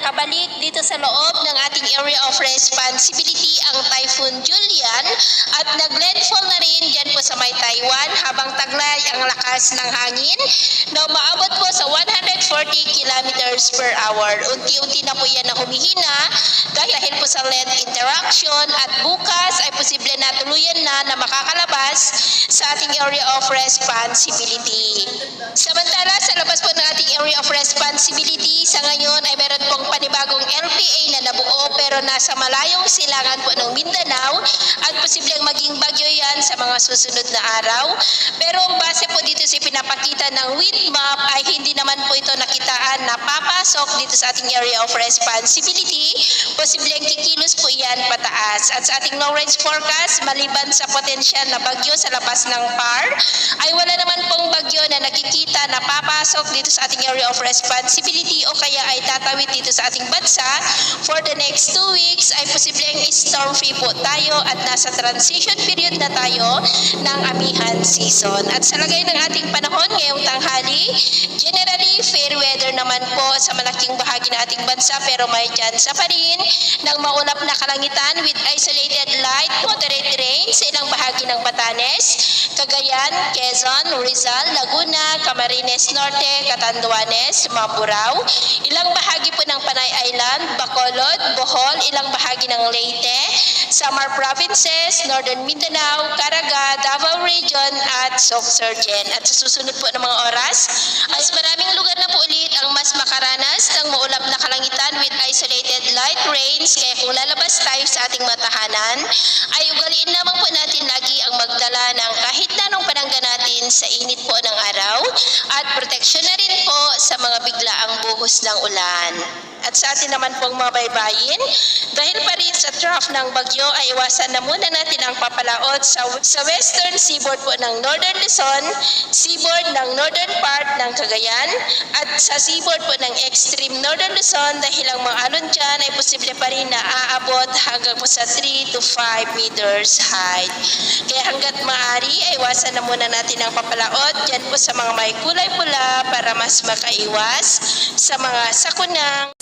nakabalik dito sa loob ng ating area of responsibility ang Typhoon Julian at nag-landfall na rin dyan po sa may Taiwan habang taglay ang lakas ng hangin na umaabot po sa 140 kilometers per hour. Unti-unti na po yan na humihina dahil po sa land interaction at bukas ay posible na tuluyan na makakalabas sa ating area of responsibility. Samantala, sa labas po ng ating area of responsibility, sa ngayon ay meron pong panibagong LPA na nabuo pero nasa malayong silangan po ng Mindanao at posibleng maging bagyo yan sa mga susunod na araw. Pero base po dito sa pinapakita ng wind map ay hindi naman po ito nakitaan na papasok dito sa ating area of responsibility. Posibleng kikilos po yan pataas. At sa ating long range forecast, maliban sa potensyal na bagyo sa labas ng PAR, ay wala naman pong bagyo na nakikita na papasok dito sa ating area of responsibility o kaya ay tatawid dito sa ating bansa. For the next 2 weeks ay posibleng storm free po tayo at nasa transition period na tayo ng amihan season. At sa lagay ng ating panahon ngayong tanghali, generally fair weather naman po sa malaking bahagi ng ating bansa pero may tsansa pa rin ng maulap na kalangitan with isolated light moderate rain sa ilang bahagi ng Batanes, Cagayan, Quezon, Rizal, Laguna, Camarines Norte, Catanduanes, Mamburao, ilang bahagi po ng Panay Island, Bacolod, Bohol, ilang bahagi ng Leyte, Samar Provinces, Northern Mindanao, Caraga, Davao Region at Sorsogon. At sa susunod po ng mga oras, mas maraming lugar na po ulit ang mas makaranas ng maulap na kalangitan with isolated light rains. Kaya kung lalabas tayo sa ating matahanan, ay ugaliin naman po natin lagi ang magdala ng kahit na anong panangga natin sa init po ng araw at proteksyon na rin po sa mga biglaang buhos ng ulan. At sa atin naman pong mga baybayin, dahil pa rin sa trough ng bagyo ay iwasan na muna natin ang papalaot sa western seaboard po ng Northern Luzon, seaboard ng northern part ng Cagayan, at sa seaboard po ng extreme Northern Luzon dahil ang mga alon dyan ay posible pa rin na aabot hanggang po sa 3 to 5 meters height. Kaya hanggat maaari ay iwasan na muna natin ang papalaot dyan po sa mga may kulay pula para mas makaiwas sa mga sakunang